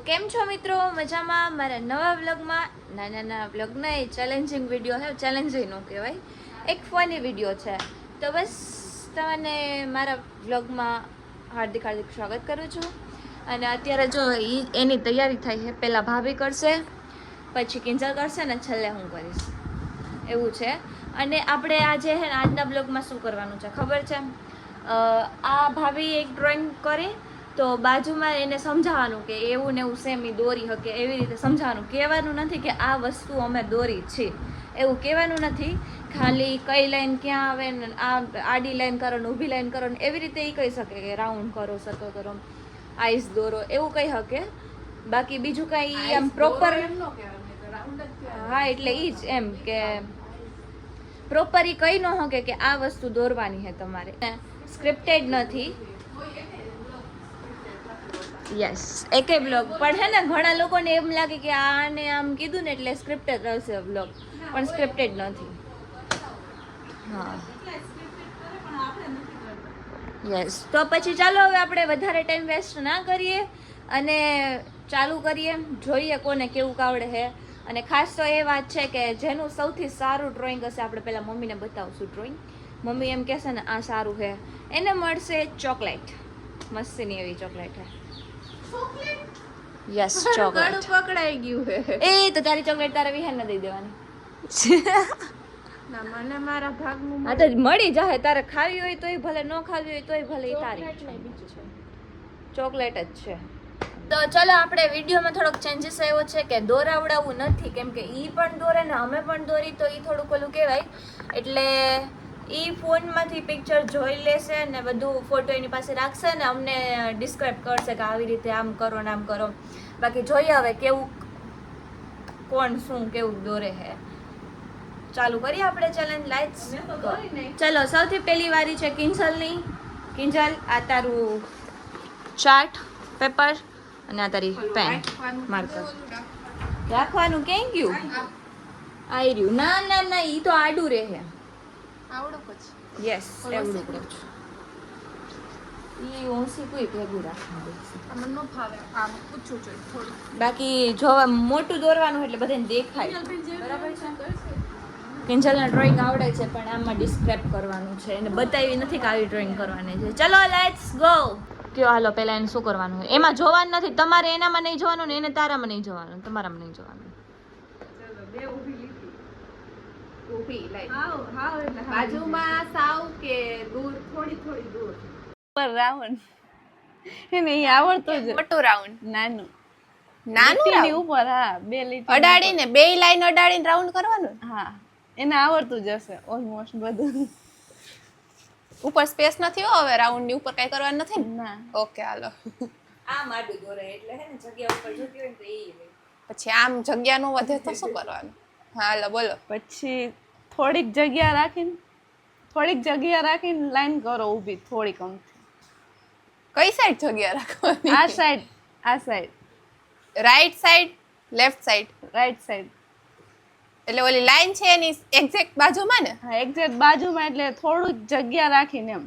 કેમ છો મિત્રો? મજામાં? મારા નવા વ્લોગમાં નાના વ્લોગના એ ચેલેન્જિંગ વિડીયો છે. ચેલેન્જિંગ નો કહેવાય, એક ફની વિડીયો છે. તો બસ તમને મારા વ્લોગમાં હાર્દિક સ્વાગત કરું છું. અને અત્યારે જો એની તૈયારી થાય છે. પહેલાં ભાભી કરશે, પછી કિંજલ કરશે ને છેલ્લે હું કરીશ, એવું છે. અને આપણે આજે છે ને આજના બ્લોગમાં શું કરવાનું છે ખબર છે? આ ભાભી એક ડ્રોઈંગ કરે તો બાજુમાં એને સમજાવવાનું કે એવું ને એવું સેમ ઈ દોરી શકે, એવી રીતે સમજાવવાનું. કહેવાનું નથી કે આ વસ્તુ અમે દોરી છે, એવું કહેવાનું નથી. ખાલી કઈ લાઈન ક્યાં આવે ને આ આડી લાઈન કરો ને ઊભી લાઈન કરો ને એવી રીતે એ કહી શકે કે રાઉન્ડ કરો, સર્કલ કરો, આઈસ દોરો, એવું કહી શકે. બાકી બીજું કાંઈ આમ પ્રોપર, હા એટલે એ જ એમ કે પ્રોપર ઈ કહી ન શકે કે આ વસ્તુ દોરવાની છે તમારે. સ્ક્રિપ્ટેડ નથી. યસ, એકે બ્લોગ પણ છે ને ઘણા લોકોને એમ લાગે કે આને આમ કીધું ને એટલે સ્ક્રિપ્ટેડ રહેશે બ્લોગ, પણ સ્ક્રિપ્ટેડ નથી. હા યસ, તો પછી ચાલો હવે આપણે વધારે ટાઈમ વેસ્ટ ના કરીએ અને ચાલુ કરીએ. જોઈએ કોને કેવું આવડે છે. અને ખાસ તો એ વાત છે કે જેનું સૌથી સારું ડ્રોઈંગ હશે, આપણે પહેલાં મમ્મીને બતાવશું ડ્રોઈંગ. મમ્મી એમ કહેશે ને આ સારું છે, એને મળશે ચોકલેટ. મસ્તીની એવી ચોકલેટ છે. યસ, ચોકલેટ પકડાઈ ગયું હે. એ તો તારી ચોકલેટ તારે વિહારને દઈ દેવાની. ના, મને મારા ભાગનું હા તો મળી જાય. તારે ખાવી હોય તોય ભલે, ન ખાવી હોય તોય ભલે, એ તારી ચોકલેટ જ છે. તો ચલો આપણે વિડીયોમાં થોડોક ચેન્જીસ આવ્યો છે કે દોરાવડાવવું નથી, કેમ કે ઈ પણ દોરે ને અમે પણ દોરી, તો ઈ થોડુંક ઓલું કહેવાય. એટલે ઈ ફોનમાંથી પિક્ચર જોઈ લેશે ને બધું ફોટો એની પાસે રાખશે ને અમને ડિસ્ક્રાઇબ કરશે કે આવી રીતે આમ કરો ને આમ કરો. બાકી જોઈએ હવે કેવું, કોણ શું કેવું દોરે છે. ચાલુ કરીએ આપણે ચેલેન્જ. લાઈટ્સ ચલો, સૌથી પહેલી વારી છે કિંજલની. કિંજલ, આ તારું ચાર્ટ પેપર અને આ તારી પેન માર્કર રાખવાનું. ક્યાં ગયું? આઈ રહ્યું. ના ના ના, ઈ તો આડું રહે. આવડો પછી યસ, એવડું કરું છું. ઈ ઓછી કોઈ ભેગું રાખવાનું. મને ન ફાવે, આમ પૂછું જોઈએ થોડું. બાકી જો મોટું દોરવાનું એટલે બધાને દેખાય. બરાબર છે. કિંજલને ડ્રોઈંગ આવડે છે, પણ આમાં ડિસ્ક્રાઇબ કરવાનું છે. એને બતાવી નથી કે આવી ડ્રોઈંગ કરવાની છે. ચલો લેટ્સ ગો. કયો હાલો, પહેલા એને શું કરવાનું હોય? એમાં જોવાનું નથી. તમારે એનામાં નહીં જોવાનું ને એને તારામાં નહીં જોવાનું, તમારામાં નહીં જોવાનું. ચલો, બે ઊભી લીટી. ઊભી લાઈન. હાવ એટલે બાજુમાં સાવ કે દૂર, થોડી દૂર. પર રાઉન્ડ એને ઈ આવડતો જ. મોટું રાઉન્ડ, નાનું નાનું લીટીની ઉપર, હા, બે લીટી અડાડીને બે લાઈન અડાડીને રાઉન્ડ કરવાનું. હા, એને આવડતું જ હશે ઓલમોસ્ટ બધું. ઉપર સ્પેસ નથી હો, હવે રાઉન્ડ ની ઉપર કઈ કરવાનું નથી ને. ના, ઓકે હાલો. આ માડું દોરે એટલે હે ને જગ્યા ઉપર જોતી હોય ને તો ઈ હોય. પછી આમ જગ્યા નું વધે તો શું કરવાનું? હા હાલો બોલો. પછી થોડીક જગ્યા રાખીને લાઈન કરો ઊભી, થોડીક અમથી. કઈ સાઈડ જગ્યા રાખવાની? આ side right side, left side. Right side. એટલે ઓલી લાઈન છે એની એક્ઝેક્ટ બાજુમાં ને? હા, એક્ઝેક્ટ બાજુમાં, એટલે થોડુંક જગ્યા રાખીને એમ.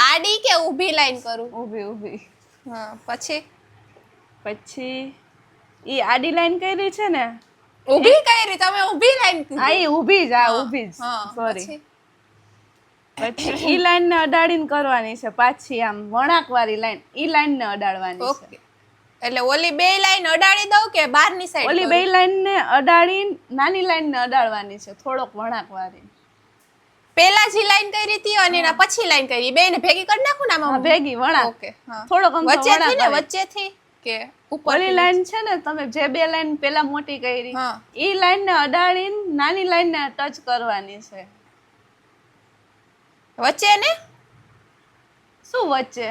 આડી કે ઊભી લાઈન કરું? ઊભી. હા, પછી ઈ આડી લાઈન કરી છે ને, ઊભી કઈ રીતે? તમે ઊભી લાઈન હા ઈ ઊભી જ, હા, સોરી. પછી ઈ લાઈન ને અડાડીને કરવાની છે પાછી, આમ વળાંક વાળી લાઈન, ઈ લાઈન ને અડાડવાની છે. ઓકે, એટલે ઓલી બે લાઈન અડાડી દઉં કે બહારની સાઈડ? ઓલી બે લાઈન ને અડાડીને નાની લાઈન ને અડાડવાની છે, થોડોક વળાંક વાળી. પેલા જે લાઈન કરી હતી અને એના પછી લાઈન કરી, બે ને ભેગી કરી નાખું ને હા, આમાં? ભેગી વળાંક. ઓકે, હા. થોડોક આમ તો વચ્ચેથી ને વળાંક વાળી. વચ્ચેથી કે ઉપર? ઓલી લાઈન છે ને, તમે જે બે લાઈન પેલા મોટી કરી, હા. ઈ લાઈન ને અડાડીને નાની લાઈન ને ટચ કરવાની છે. વચ્ચે ને શું વચ્ચે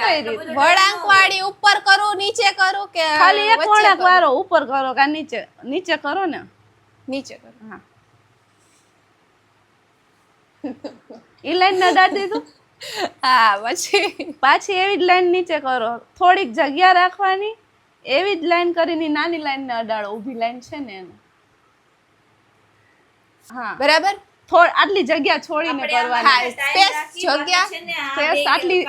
કઈ રીતે? વળાંક વાળી ઉપર કરું, નીચે કરું કે ખાલી એક વચ્ચે વળાંક કરું? વાળો ઉપર કરો કે નીચે કરો ને. નીચે કરું. હા, ઈ લાઈન ને અડાડી દીધું. હા, પછી પાછી એવી જ લાઈન નીચે કરો, થોડીક જગ્યા રાખવાની, એવી જ લાઈન કરીને નાની લાઈન ને અડાડો, ઊભી લાઈન છે ને એને. હા, બરાબર. આટલી જગ્યા છોડીને કરવાની. હા, space જગ્યા Space આટલી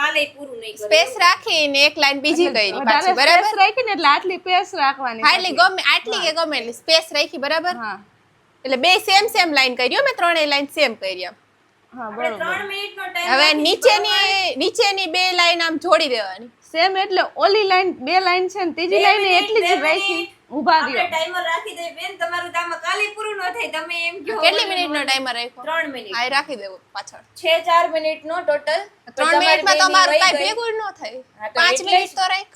સ્પેસ રાખીને એક લાઈન બીજી કરી પાછી વધારે બરાબર space રાખીને એટલે આટલી પેસ રાખવાની. હા એટલે ગમે આટલી કે ગમે એટલી સ્પેસ રાખી બરાબર હા એટલે બે સેમ લાઈન કરી મેં ત્રણેય લાઈન સેમ કરી એમ હા બરોબર. હવે નીચેની બે લાઈન આમ જોડી દેવાની સેમ એટલે ઓલી લાઈન બે લાઈન છે ને ત્રીજી લાઈન એટલી જ રાખી. ઊભા રહ્યો. ટાઈમર રાખી દે બેન, તમારું કામ કાલે પૂરું ન થાય. તમે એમ કહો કેટલી મિનિટનો ટાઈમર રાખ્યો 3 મિનિટ. આ રાખી દેવો પાછળ 4 મિનિટનો ટોટલ. 3 મિનિટમાં તમારું કાઈ ભેગું ન થાય હા, તો 5 એટલે મિનિટ જ. તો રાખ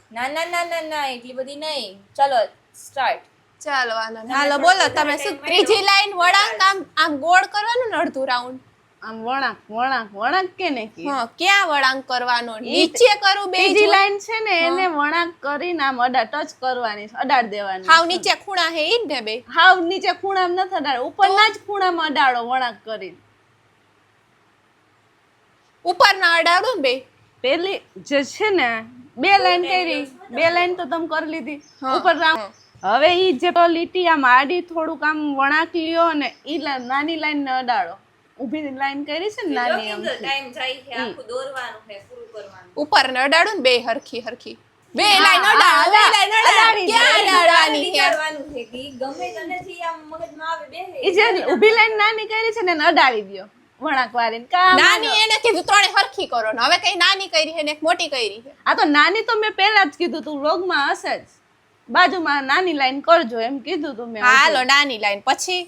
ના એટલી બધી નહીં. ચલો સ્ટાર્ટ. ચાલો હાલો બોલો તમે શું ત્રીજી લાઈન વળાંક આમ ગોળ કરવાનું ને અડધું રાઉન્ડ આમ વળાંક કે ને કે હા ક્યાં વળાંક કરવાનો નીચે કરું બે ત્રીજી લાઈન છે ને એને વળાંક કરીને આમ ટચ કરવાની છે, અડાડ દેવાની. હાવ નીચે ખૂણા હે ઈ ને બે હાવ નીચે ખૂણામાં નથી અડાડો, ઉપરના જ ખૂણામાં અડાડો વળાંક કરીને. ઉપરના અડાડો ને બે પેલી જે છે ને બે લાઈન કરી, બે લાઈન તો તમે કરી લીધી ઉપર રાઉન્ડ. હવે ઈ જે લીટી આમ આડી થોડુંક આમ વળાંક લ્યો અને ઈ નાની લાઈન ને અડાડો. ઊભી લાઈન કરી છે ને નાની એમ ટાઈમ જાય છે, આખું દોરવાનું છે, પૂરું કરવાનું. ઉપર ને અડાડો ને બે હરખી બે લાઈન અડાડો બે લાઈન અડાડી ક્યાં અડાડવાની છે વિચારવાનું છે કે ઈ ગમે તનેથી આમ મગજમાં આવે બેસે. ઈ જે ઊભી લાઈન નાની કરી છે ને એને અડાડી દ્યો વળાંક વાળીને. કામ નાની એને કીધું ત્રણે હરખી કરો ને હવે કઈ નાની કરી છે ને એક મોટી કરી છે આ તો નાની તો મેં પહેલા જ કીધું તું વ્લોગમાં હશે જ, બાજુમાં નાની લાઈન કરજો એમ કીધું તું મેં. હાલો નાની લાઈન પછી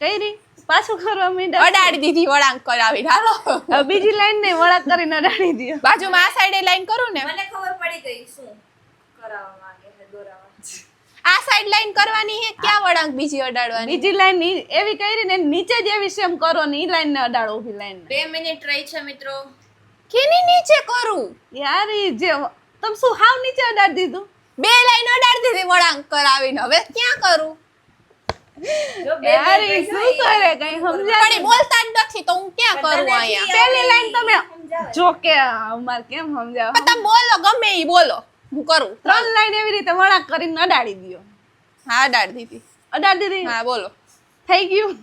કરી પાછું કરવા માંડ્યા. અડાડી દીધી વળાંક કરાવી હાલો હવે બીજી લાઈન ને વળાંક કરીને અડાડી દ્યો. બાજુમાં આ સાઈડે લાઈન કરું ને મને ખબર પડી ગઈ શું કરાવવા માંગે છે, દોરાવા. આ સાઈડ લાઈન કરવાની છે ક્યાં વળાંક બીજી અડાડવાની બીજી લાઈન એવી કરી ને નીચે જ એવી સેમ કરો ને ઈ લાઈન ને અડાડો ઊભી લાઈન ને. 2 મિનિટ રહી છે મિત્રો. કેની નીચે કરું યાર ઈ જે તમે શું હાવ નીચે અડાડી દીધું. બે લાઈન અડાડી દીધી વળાંક કરાવીને હવે ક્યાં કરું જો બે યાર મિનિટ ઈ રહી શું કરે કઈ સમજાય પણ ઈ બોલતા જ નથી તો હું ક્યાં કરું અહીંયા પહેલી લાઈન તમે જો કે અમાર કેમ સમજાવ. પણ તમે બોલો ગમે ઈ બોલો હું કરું 3 લાઈન એવી રીતે વળાંક કરીને અડાડી દ્યો. હા અડાડી દીધી અડાડી દીધી. હા બોલો થઈ ગયું.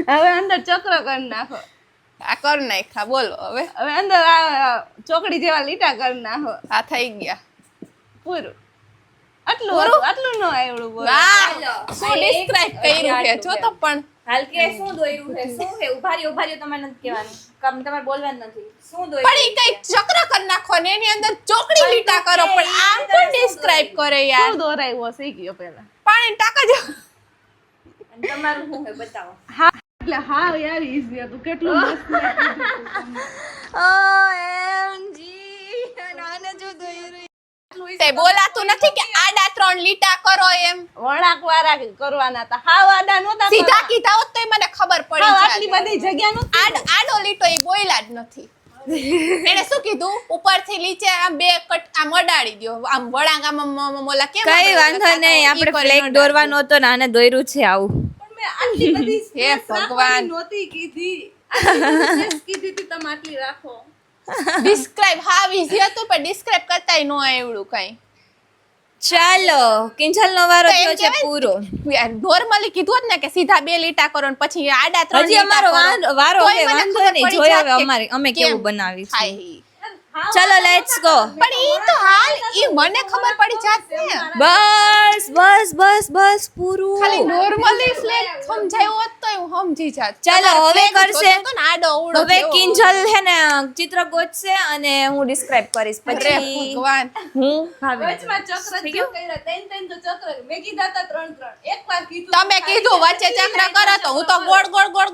હવે અંદર ચક્ર કરી નાખો. આ કર નાખ્યા બોલો હવે હવે અંદર આ ચોકડી જેવા લીટા કરી નાખો. આ થઈ ગયા પૂરું. આટલું નો આવડું બોલો. વાહ શું ડિસ્ક્રાઇબ કર્યું છે જો તો પણ હાલ કે શું દોર્યું છે, શું છે? ઉભા રહ્યો તમારે નથી કહેવાનું. કામ તમારે બોલવાનું નથી. શું દોર્યું પણ ઈ કઈ ચક્ર કરી નાખો ને એની અંદર ચોકડી લીટા કરો પણ આમ પણ ડિસ્ક્રાઇબ કરે યાર શું દોરાયું હશે ઈ કયો પહેલા. પાણી ટાકા જો અને તમારું શું છે બતાવો. હા એટલે હા યાર ઈઝી હતું કેટલું મસ્ત લાગ્યું. OMG નાને જો દોર્યું. તે બોલાતું નથી કે આડા 3 લીટા કરો એમ વળાંક વાળા કરવાના હતા. હાવ આડા નહોતા સીધા કરવા. કીધા હોત તો મને ખબર હાવ પડી આટલી બધી જગ્યા નહોતી. આડો લીટો ઈ બોયલા જ નથી એને શું કીધું ઉપરથી નીચે આમ બે કટ આમ અડાડી દ્યો આમ વળાંક આમ મોલા કેમ કઈ વાંધો નહીં, આપણે ફ્લેગ દોરવાનો હતો ને આને દોર્યું છે આવું. પણ મેં આટલી બધી હે space ભગવાન. રાખવાની નહોતી કીધી. આટલી space કીધી હતી તમે આટલી રાખો. ડિસ્ક્રાઇબ હા ઈઝી હતું પણ ડિસ્ક્રાઇબ કરતાય નો આવડું કઈ ચાલો કિંજલનો વારો તો એમ થયો છે કહેવાય પૂરો. નોર્મલી કીધું હોત ને કે સીધા 2 લીટા કરો ને પછી આડા 3 હજી અમારો વારો તોય છે, મને વાંધો ખબર નહીં. પડી જોઈએ જાત હવે કે અમે કેમ કેવું બનાવીશું. થાય ઈ. ચલો લેટ્સ ગો. પણ ઈ તો હાલ ઈ મને ખબર પડી જાત ને બસ બસ બસ બસ પૂરું. ખાલી નોર્મલી ફ્લેગ સમજાયો હોત તો હું સમજી જાત ચાલો, તમારે હવે flag કરશે. જોતો તો ને આડો અવળો હવે જેવો. કિંજલ હે ને ચિત્ર ગોતશે અને હું ડિસ્ક્રાઇબ કરીશ અરે પછી ભગવાન હું ભાવી વચમાં ચક્ર જ કર્યા. ત્રણ તો ચક્ર મેં કીધા હતા 3 એકવાર કીધું. તમે કીધું વચ્ચે ચક્ર કરો તો હું તો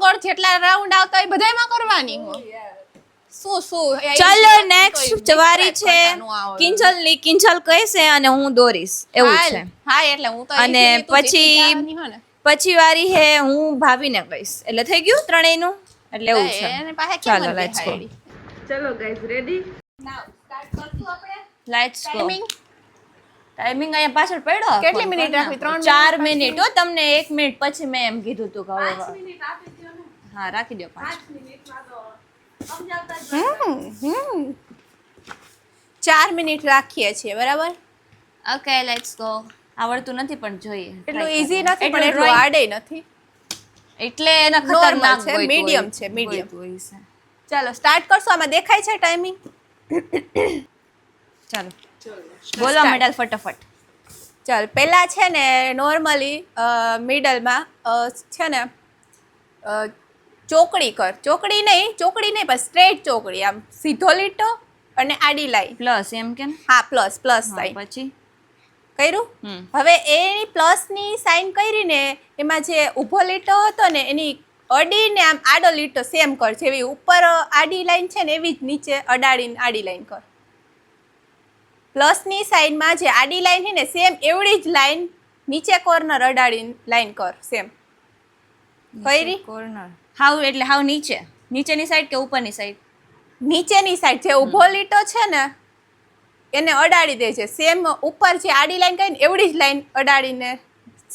ગોળ જેટલા રાઉન્ડ આવતા હોય બધાયમાં કરવાની હું શું ચલો નેક્સ્ટ વારી છે કિંજલ કહેશે અને હું દોરીશ એવું છે. હા એટલે હું તો અને easily તું પછી- જીતી જવાની હો ને. પછી વારી હે હું ભાભીને કહીશ એટલે થઈ ગયું ત્રણેયનું એટલે એવું છે. એને પાસે કેમ ચાલો, નથી let's go. હાયડી. ચલો guys ready. Let's go. Timing? Timing અહીંયા પાછળ પડ્યો. કેટલી મિનિટ રાખવી? 3 4 મિનિટ હો. તમને 1 મિનિટ પછી મેં એમ કીધું હતું કે હવે હા રાખી દો 4 મિનિટ રાખીએ છીએ બરાબર ઓકે લેટ્સ ગો. આવડતું નથી પણ જોઈએ. એટલું Try ઈઝી કરીએ. નથી પણ એટલું એટલું try- હાર્ડ નથી એટલે એના Normal ખતરનાક છે, ગોઈતું medium હોય- છે, medium. ગોઈતું હોય છે. ચાલો સ્ટાર્ટ કરશો. આમાં દેખાય છે ટાઈમિંગ? ચાલો બોલો મેડલ ફટાફટ. ચાલ પહેલા છે ને નોર્મલી મિડલમાં છે ને ચોકડી કર. ચોકડી નહીં પણ સ્ટ્રેટ ચોકડી, આમ સીધો લીટો અને આડી લાઈન. પ્લસ એમ કે ને? હા, પ્લસ હા, સાઈન પછી કર્યું. હવે એની પ્લસની સાઈન કરીને એમાં જે ઊભો લીટો હતો ને એની અડીને આમ આડો લીટો સેમ કર. જેવી ઉપર આડી લાઈન છે ને એવી જ નીચે અડાડીને આડી લાઈન કર. પ્લસની સાઈડમાં જે આડી લાઈન છે ને સેમ એવડી જ લાઈન નીચે કોર્નર અડાડીને લાઈન કર સેમ. કરી કોર્નર હાવ એટલે હાવ નીચેની સાઈડ કે ઉપરની સાઈડ? નીચેની સાઈડ જે ઊભો લીટો છે ને એને અડાડી દે છે સેમ. ઉપર જે આડી લાઈન કરી ને એવડી જ લાઈન અડાડીને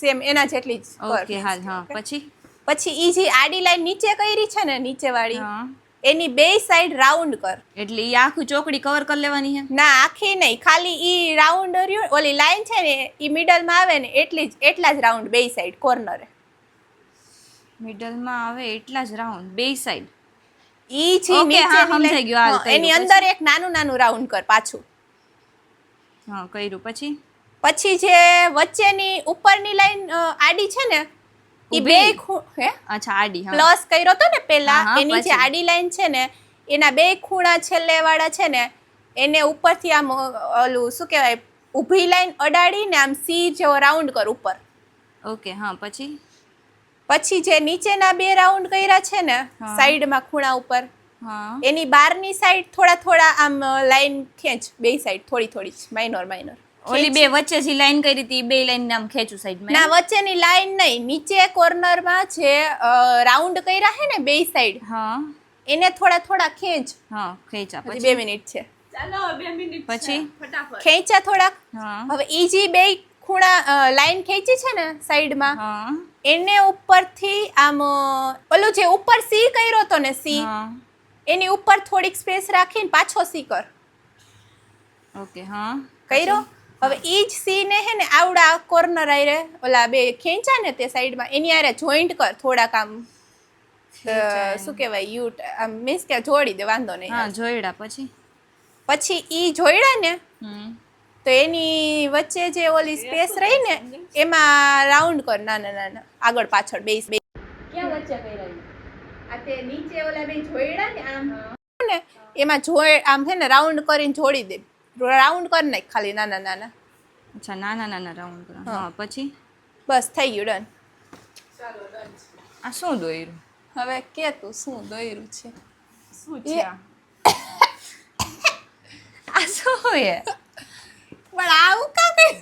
સેમ એના જેટલી જ કર. ઓકે હાલ. હા, પછી ઈ જે આડી લાઈન નીચે કરી છે ને નીચે વાળી હા, એની બે સાઈડ રાઉન્ડ કર. એટલે ઈ આખું ચોકડી કવર કરી લેવાની છે? ના, આખી નહીં, ખાલી ઈ રાઉન્ડ ઓલી લાઈન છે ને ઈ મિડલમાં આવે ને એટલા જ રાઉન્ડ બે સાઈડ કોર્નરે. મિડલમાં આવે એટલા જ રાઉન્ડ બે સાઈડ? ઈ જે Okay, હા, નીચેની સમજાઈ લાઈન, ગયું. હાલ, હા, એની કર્યું. અંદર એક નાનું રાઉન્ડ કર પાછું. હા, કર્યું. પછી જે વચ્ચેની ઉપરની લાઈન આડી છે ને ઈ બે ઊભી? અચ્છા, આડી. હા, પ્લસ કર્યો તો ને પેલા, હા, એની જે પછી? આડી લાઈન છે ને એના બે ખૂણા છેલ્લે વાળા છે ને એને ઉપરથી આમ ઓલું શું કહેવાય ઊભી લાઈન અડાડીને આમ સી જેવો રાઉન્ડ કર ઉપર. ઓકે. હા, પછી જે નીચેના બે રાઉન્ડ કર્યા છે ને હા. સાઈડમાં ખૂણા ઉપર હા, એની બહારની સાઈડ થોડા આમ લાઈન ખેંચ. બે સાઈડ થોડી માઇનર. ઓલી બે વચ્ચે જે લાઈન કરી હતી બે લાઈન નામ ખેંચું સાઈડમાં? ના, વચ્ચેની લાઈન નહીં, નીચે કોર્નરમાં જે રાઉન્ડ કર્યા છે ને બે સાઈડ હા, એને થોડા ખેંચ. હા, ખેંચા. હજી પછી 2 મિનિટ છે. પછી ખેંચ્યા થોડાક. હા, હવે ઈ જે બે ખૂણા લાઈન ખેંચી છે ને સાઈડમાં હા, એને ઉપરથી આમ ઓલું જે ઉપર સી કર્યો તો ને સી હા. એની ઉપર થોડીક સ્પેસ રાખીને પાછો સી કર. ઓકે. હા, કર્યો. હવે ઈ જ સી ને હે ને આવડા કોર્નર આરે ઓલા બે ખેંચા ને તે સાઈડમાં એની આરે જોઈન્ટ કર થોડાક આમ શું કહેવાય યુટ આમ મીન્સ કે જોડી દે, વાંધો નહીં. હા, જોઈડા. પછી ઈ જોઈડા ને હમ તો એની વચ્ચે જે ઓલી સ્પેસ રહી ને એમાં રાઉન્ડ કર નાના આગળ પાછળ બે. ક્યાં વચ્ચે કર્યા? આ તે નીચે ઓલા બે જોઈડા ને આમ ને એમાં આમ હે ને રાઉન્ડ કરીને જોડી દે. રાઉન્ડ કર નાખ ખાલી નાના. અચ્છા, નાના રાઉન્ડ કરો. હા, પછી બસ થઈ ગયું, ડન. આ શું દોર્યું? હવે કે તું શું દોર્યું છે? શું છે આ શું હે? પણ આવું કા કઈ?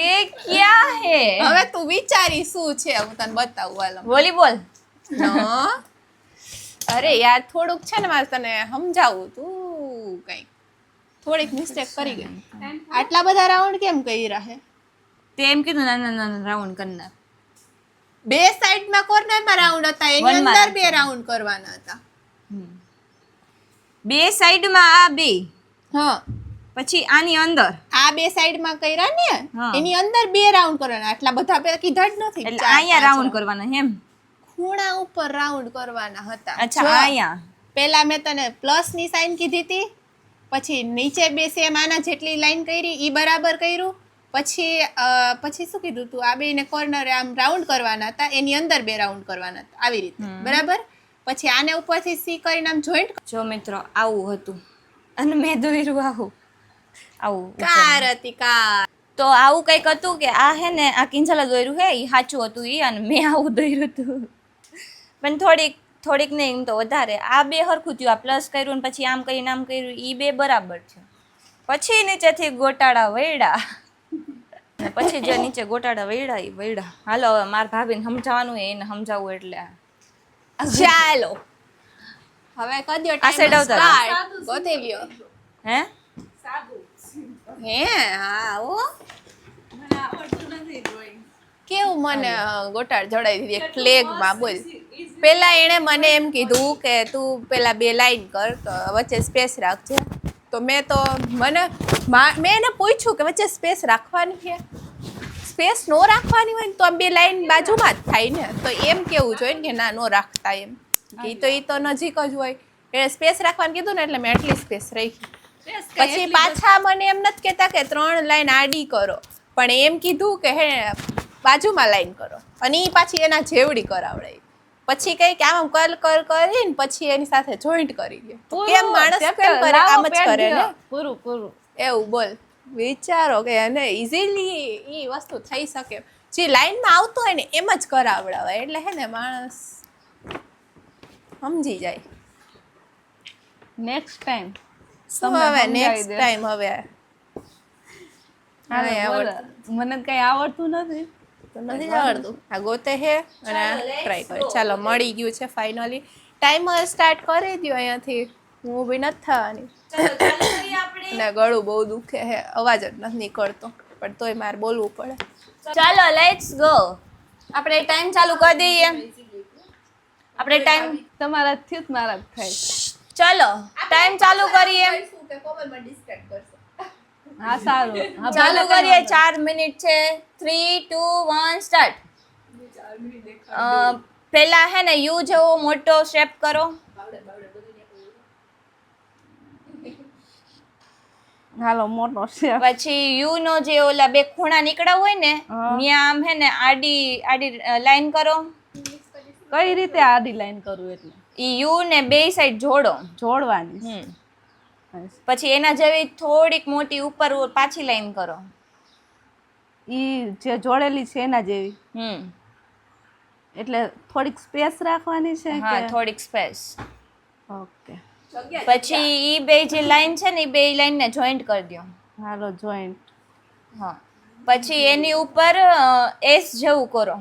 એ ક્યાં હે? હવે તું વિચારી શું છે હું તને બતાવું. હાલો વોલીબોલ. અરે યાર થોડુંક છે ને મારે તને સમજાવું, તું કઈક થોડીક મિસ્ટેક કરી ગઈ. આટલા બધા રાઉન્ડ કેમ કર્યા હે? તે એમ કીધું નાના રાઉન્ડ કરનાર. બે સાઈડમાં કોર્નરમાં રાઉન્ડ હતા, એની One માં અંદર બે રાઉન્ડ કરવાના હતા. બે સાઈડમાં આ બે, હા, પછી આની અંદર આ બે સાઈડમાં કર્યા ને હા. એની અંદર બે રાઉન્ડ કરવાના. આટલા બધા બે કીધા જ નથી. એટલે ચાર, અહીંયા પાંચ રાઉન્ડ કરવાના એમ? ખૂણા ઉપર રાઉન્ડ કરવાના હતા. અચ્છા, જો, અહીંયા પેલા મેં તને પ્લસ ની સાઈન કીધી હતી, પછી નીચે બે સેમ આના જેટલી લાઈન કરી ઈ બરાબર કર્યું, પછી શું કીધું તું? આ બેને કોર્નરે આમ રાઉન્ડ કરવાના હતા, એની અંદર બે રાઉન્ડ કરવાના હતા, આવી રીતે બરાબર. પછી આને ઉપરથી સી કરીને આમ જોઈન્ટ. જો મિત્રો, આવું હતું અને મેં દોર્યું આવું કાર હતી કાર. તો આવું કંઈક હતું કે આ હે ને આ કિંજલા દોર્યું હે એ સાચું હતું ઈ, અને મેં આવું દોર્યું હતું. પણ થોડીક નહીં, એમ તો વધારે. આ બે હરખું થયું, આ પ્લસ કર્યું ને પછી આમ કરીને આમ કર્યું, એ બે બરાબર છે. પછી નીચેથી ગોટાળા વૈડા, પછી જે નીચે ગોટાળા વૈડા એ વૈડા. હાલો હવે મારા ભાભીને સમજાવવાનું હોય, એને સમજાવવું એટલે ચાલો હવે કદ્યો આ side આવતા સ્ટાર્ટ ગોતી લ્યો. હે હે હા ઓ કેવું મને ગોટાળ જડાઈ દીધી એક ફ્લેગમાં. બોલ, પેલા એણે મને એમ કીધું કે તું પેલા બે લાઈન કર તો વચ્ચે સ્પેસ રાખજે. તો મેં એને પૂછ્યું કે વચ્ચે સ્પેસ રાખવાની છે? સ્પેસ નો રાખવાની હોય ને તો આ બે લાઈન બાજુમાં જ થાય ને, તો એમ કેવું જોઈએ ને કે ના નો રાખતા એમ, કે ઈ તો નજીક જ હોય. એટલે સ્પેસ રાખવાનું કીધું ને એટલે મેં આટલી સ્પેસ રાખી. પછી પાછા મને એમ નથી કહેતા કે 3 લાઈન આડી કરો, પણ એમ કીધું કે હે બાજુમાં લાઈન કરો, અને એ પાછી એના જેવડી કરાવડાવી. પછી કઈ કે આમ કર કરીને પછી એની સાથે જોઈન્ટ કરી દે. કેમ માણસ કેમ કરે, આમ જ કરે ને. પૂરું એવું બોલ, વિચારો કે અને ઇઝીલી એ વસ્તુ થઈ શકે. જે લાઈનમાં આવતું હોય ને એમ જ કરાવડાવાય, એટલે હે ને માણસ સમજી જાય. નેક્સ્ટ ટાઈમ શું હવે નેક્સ્ટ ટાઈમ હવે મને કઈ આવડતું નથી તો નથી જ આવડતું. આ ગોતે હે અને ટ્રાય કરે. ચાલો મળી ગયું છે ફાઇનલી. ટાઈમર સ્ટાર્ટ કરી દો અહીંયાથી, હું ઊભી નથી થવાની. અને ગળું બહુ દુખે હે, અવાજ જ નથી નીકળતો, પણ તોય મારે બોલવું પડે. ચાલો લેટ્સ ગો. આપણે ટાઈમ ચાલુ કરી દઈએ. આપણે ટાઈમ તમારા થયું મારા થાય. ચાલો ટાઈમ ચાલુ કરીએ. હા સારું. હા, ચાલુ કરીએ. 4 મિનિટ છે. 3 2 1 સ્ટાર્ટ. પેલા હે ને યુ જેવો મોટો શેપ કરો. હાલો મોટો છે. પછી યુ નો જે ઓલા બે ખૂણા નીકળ્યા હોય ને ત્યાં આમ હે ને આડી લાઈન કરો. કઈ રીતે આડી લાઈન કરું એટલે? ઈ યુ ને બે સાઈડ જોડો. જોડવાની. પછી એના જેવી થોડીક મોટી ઉપર પાછી લાઈન કરો. ઈ જે જોડેલી છે એના જેવી. એટલે થોડીક સ્પેસ રાખવાની છે. હા, થોડીક સ્પેસ. ઓકે. પછી ઈ બે જે લાઈન છે ને ઈ બે લાઈન ને જોઈન્ટ કરી દો. હાલો જોઈન્ટ. હા. પછી એની ઉપર એસ જેવું કરો.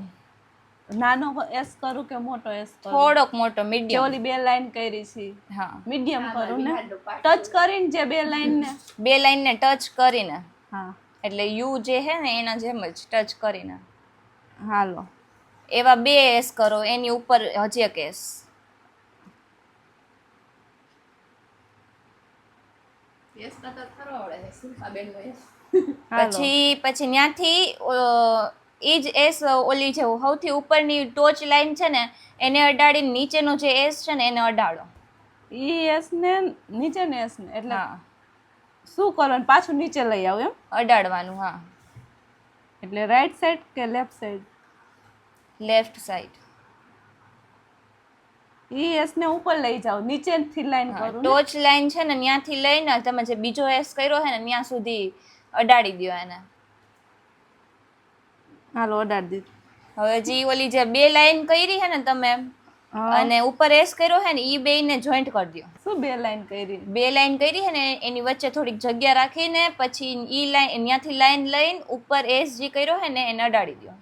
નાનો એસ કરું કે મોટો એસ કરું? થોડોક મોટો, મીડિયમ. ઓલી બે લાઈન કરી છે. હા, મીડિયમ કરું ને, ટચ કરીને જે બે લાઈન ને. બે લાઈન ને ટચ કરીને. હા. એટલે યુ જે હે ને એના જેમ જ ટચ કરીને. હાલો. એવા બે એસ કરો, એની ઉપર હજી એક એસ. પછી ત્યાંથી એ જ એસ ઓલી જે સૌથી ઉપરની ટોચ લાઈન છે ને એને અડાડીને નીચેનો જે એસ છે ને એને અડાડો. ઈ એસ ને નીચે ને એસ ને એટલે શું કરવાનું? પાછું નીચે લઈ આવું એમ? અડાડવાનું. હા. એટલે રાઈટ સાઈડ કે લેફ્ટ સાઈડ? Left side. ઈ એસ ને ઉપર લઈ જાવ, નીચેથી લાઈન કરું. ટોચ લાઈન છે ને ત્યાંથી લઈને તમે જે બીજો એસ કર્યો છે ને ત્યાં સુધી અડાડી દો એને. હાલો અડાડી દીધું. હવે જે ઓલી જે બે લાઈન કરી છે ને તમે અને ઉપર એસ કર્યો છે ને ઈ બે ને જોઈન્ટ કરી દો. શું બે લાઈન કરી? બે લાઈન કરી છે ને એની વચ્ચે થોડીક જગ્યા રાખીને પછી ઈ લાઈન ત્યાંથી લાઈન લઈને ઉપર એસ જે કર્યો છે ને એને અડાડી દો.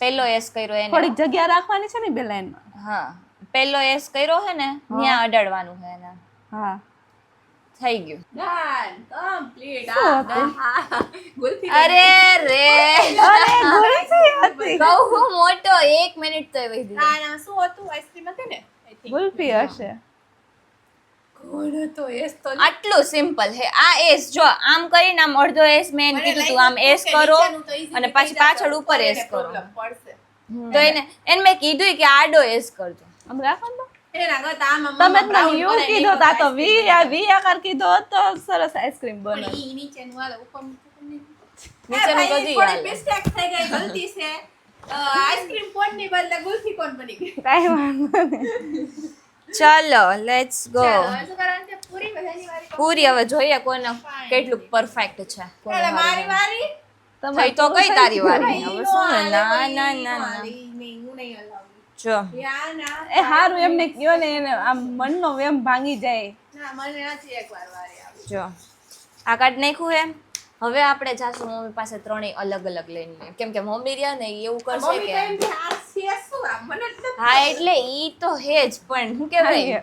પેલો એસ કર્યો એને થોડીક જગ્યા રાખવાની છે ને બે લાઈનમાં. હા, પેલો એસ કર્યો છે ને ત્યાં અડાડવાનું છે એને. હા, થઈ ગયું. Done complete. અરે રે, ગુલ્ફી બહુ મોટો. 1 મિનિટ તો વધી. ના શું હતું? આઈસ્ક્રીમ હતી ને? હશે. કોણ હતો એસ તો? આટલું સિમ્પલ છે આ એસ. જો આમ કરીને આમ અડધો એસ મેં કીધું તું આમ એસ કરો અને પછી પાછળ ઉપર એસ કરો. તો એને મેં કીધું કે આડો એસ કરજો. આમ રાખવાનું. તમે તમે યુ કીધો તા તો વી આકાર કીધો તો સરસ આઈસ્ક્રીમ બને. નીચેનું કદી થોડી મિસ્ટેક થઈ ગઈ, ગલતી છે. આઈસ્ક્રીમ કોણ ની બદલે ગુલ્ફી કોણ બની ગઈ. કાઈ વાંધો નહીં. ચાલો લેટ્સ ગો. શું કરવાનું છે? પૂરી બધાની વારી. પૂરી હવે જોઈએ કોને કેટલું પરફેક્ટ છે. મારી વારી. થઈ તો કઈ તારી વારી. હવે શું? ના ના ના જો એ હારું એમને કયો ને એને આમ મનનો વેમ ભાંગી જાય. ના મને નથી એકવાર વારી આવી. જો આ કાર્ડ નાખ્યું એમ. હવે આપણે જાશું મમ્મી પાસે ત્રણેય અલગ અલગ લઈને લઈએ. કેમ કે મમ્મી રહ્યા ને એવું કરશે કે હા એટલે ઈ તો હે જ પણ શું કહેવાય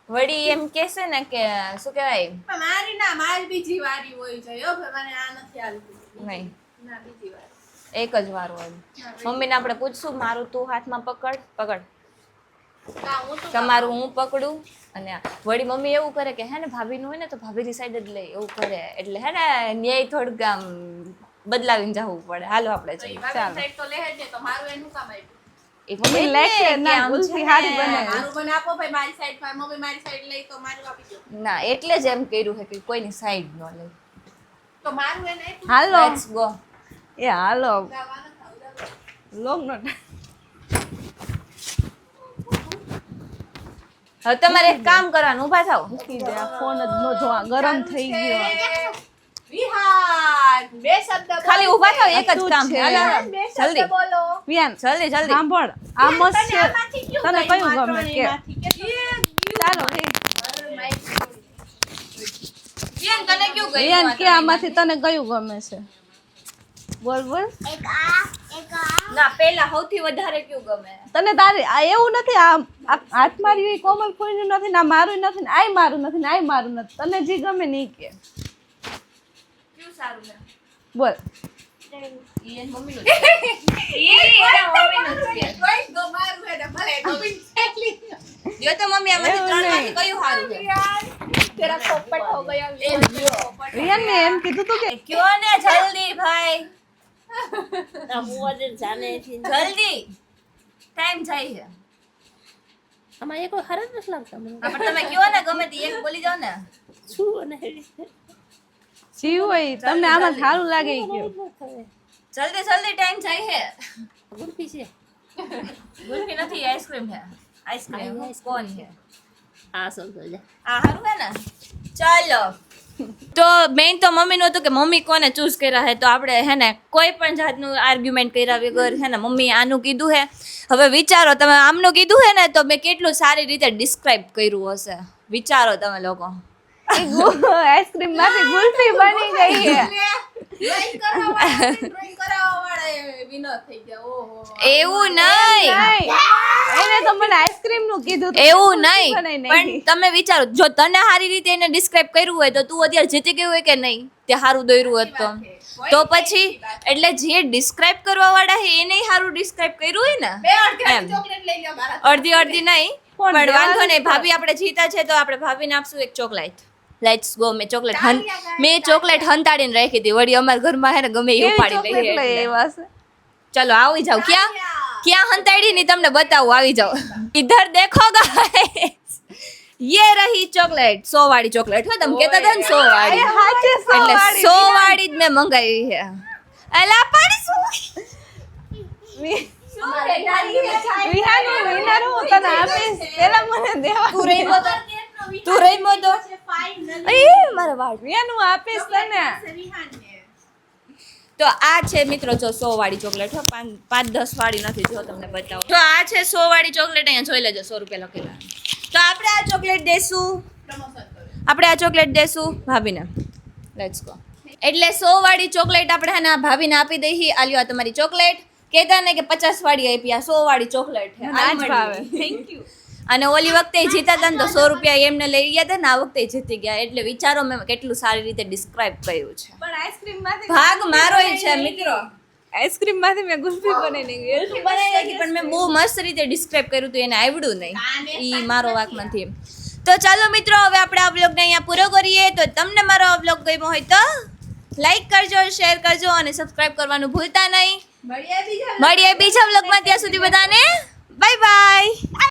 વળી એમ કહેશે ને કે શું કહેવાય મારી ના મારી બીજી વારી હોય છે. મને આ નથી આવતું. નહીં ના બીજી વાર એક જ વાર હોય. મમ્મીને આપણે પૂછશું મારું તું હાથમાં પકડ તમારું હું પકડું અને વળી મમ્મી એવું કરે કે હે ને ભાભીનું હોય ને તો ભાભીની સાઈડ જ લે એવું કરે એટલે હે ને ન્યાય થોડુંક આમ બદલાવીને જવું પડે. હાલો આપણે જઈએ. ચાલો. સાઈડ તો લે જ ને, તો મારું એનું કામ આપ્યું. એટલે મમ્મી જ લે ને છે કે ના આમ ગુલ્ફી છે હારી ને. બનાવી. મારું મને આપો ભાઈ, મારી સાઈડ મમ્મી મારી સાઈડ લઈ તો મારું આપી દો. ના એટલે જ એમ કર્યું છે કે કોઈની સાઈડ ન લે. તો મારું એને આપ્યું. હાલો લેટ્સ ગો. એ હાલો જવાનું થાવ, જવાનું. લોગ નો હવે તમારે એક કામ કરવાનું, ઊભા થાવ. મૂકી દે આ ફોન જ નો જોવા ગરમ થઈ ગયો. વિહાન, બે શબ્દ બોલો. ખાલી ઊભા થાવ, એક જ તું કામ છે. છે. હાલો, હાલો. બે શબ્દ જલ્દી બોલો. વિયાન જલ્દી જલ્દી. સાંભળ આ મસ્ત છે આમાંથી કયું તને ગયું? કયું ગમે કે ત્રણેયમાંથી કે ચાલો વિયાન, તને કયું ગયું? વિયાન કે આમાંથી તને કયું ગમે છે બોલ બોલ ના પેલા સૌથી વધારે કયું ગમે? તને તારી આ એવું નથી આ હાથ મારી હોય કોમલ કોઈનું નથી ને આ મારું નથી ને આય મારું નથી ને આય મારું નથી તને જે ગમે ને ઈ કે કયું સારું છે? બોલ ઈ એની મમ્મીનું જ છે. ઈ એના મમ્મીનું જ છે. કોઈ તો મારું હે ને ભલે તો બી એટલી. જો તો મમ્મી આમાંથી એવું ત્રણમાંથી નહીં. કયું સારું છે? તેરા પોપટ હો ગયા. વિયાન ને એમ કીધું તું કે કયો ને જલ્દી ભાઈ. જલ્દી ટાઈમ જાય છે. આમાં એ કોઈ ખરાબ નથી લાગતા મને હા, પણ તમે કયો ને ગમે તે એક બોલી જાઓ ને. શું અને હેડી જીવ હોય તમને આમાં સારું લાગે ઈ કયો જલ્દી જલ્દી ટાઈમ જાય છે. ગુલ્ફી છે ગુલ્ફી નથી, આઈસ્ક્રીમ છે. આઈસ્ક્રીમ કોણ છે? આ સમજો લે આ હારું હે ને? ચાલો તો મેઇન તો મમ્મીનું હતું કે મમ્મી કોને ચૂઝ કર્યા છે, તો આપણે હે ને કોઈ પણ જાતનું આર્ગ્યુમેન્ટ કર્યા વગર હે ને મમ્મી આનું કીધું હે. હવે વિચારો તમે આમનું કીધું હે ને તો મેં કેટલું સારી રીતે ડિસ્ક્રાઇબ કર્યું હશે. વિચારો તમે લોકો. આઈસ્ક્રીમ માંથી ગુલ્ફી બની ગઈ છે ડ્રોઈંગ કરાવવાવાળા એ વિનર થઈ ગયા. ઓહો. એવું નહીં, નહીં એને તો મને આઈસ્ક્રીમ નું કીધું તું. એવું ગુલ્ફી નહીં, બનાઈ પણ નાખી. તમે વિચારો જો તને સારી રીતે એને ડિસ્ક્રાઇબ કર્યું હોય તો તું અત્યારે જીતી ગયું હોય કે નહીં? તે સારું દોર્યું હોત તો પછી એટલે જે ડિસ્ક્રાઇબ કરવા વાળા છે એને સારું ડિસ્ક્રાઇબ કર્યું હોય ને. બે અડધી એમ. ચોકલેટ લઈ લ્યો મારા. અડધી અડધી નહીં, પણ પણ વાંધો દેવાનું નહીં. જ ભાભી આપણે જીતા છે તો આપણે ભાભીને આપશું એક ચોકલેટ. Let's go. મેં ચોકલેટ ચોકલેટ હંતાડીને રાખી હતી. વળી અમારા ઘરમાં હે ને ગમે એ કેવી ઉપાડી ચોકલેટ લઈએ લઈ એટલે. આવ્યા છે? ચલો આવી જાવ. ક્યાં હંતાડી ની તમને બતાવું, આવી જાવ. ઇધર દેખો ગાઈસ, ये रही चॉकलेट 100 वाली चॉकलेट हो. तुम कहता था ने 100 वाली, એ હાચે સો એટલે વાળી 100 વાળી જ મેં મંગાવી છે. અલા પાડી શું વિહાનું winner હું તને આપીશ. પેલા મને દેવા તું રહી મો તો એ મારા વાળ. વિહાનું આપીશ તને. તો આ છે મિત્રો જો 100 વાળી ચોકલેટ હો, 5-10 વાળી નથી. જો તમને બતાવો તો આ છે 100 વાળી ચોકલેટ. અહીંયા જોઈ લેજો 100 રૂપિયા લખેલા. તો આપણે આ ચોકલેટ દેશું, આપણે આ ચોકલેટ દેશું ભાભીને. Let's go. એટલે 100 વાળી ચોકલેટ આપણે હે ને આ ભાભીને આપી દઈએ. આલ્યો આ તમારી ચોકલેટ. કહેતા ને કે 50 વાળી આપી, આ 100 વાળી ચોકલેટ છે. મને આજ ભાવે. Thank you. અને ઓલી વખતે જીતા હતા ને તો 100 રૂપિયા એમને લઈ ગયા હતા ને આ વખતે જીતી ગયા. એટલે વિચારો મેં કેટલું સારી રીતે ડિસ્ક્રાઇબ કર્યું છે. પણ આઈસ્ક્રીમ માંથી ભાગ મારોય છે મિત્રો. આઈસ્ક્રીમ માંથી મેં ગુલ્ફી બનાવી નાખી. બનાવી નાખી પણ મેં બહુ મસ્ત રીતે ડિસ્ક્રાઇબ કર્યું હતું, એને આવડ્યું નહીં. ઈ મારો વાંક નથી. તો ચાલો મિત્રો હવે આપણે આ વ્લોગને અહીંયા પૂરો કરીએ. તો તમને મારો આ વ્લોગ ગમ્યો હોય તો લાઈક કરજો, શેર કરજો અને સબસ્ક્રાઇબ કરવાનું ભૂલતા નહીં. મળીએ બીજા વ્લોગમાં. ત્યાં સુધી બધાને બાય બાય.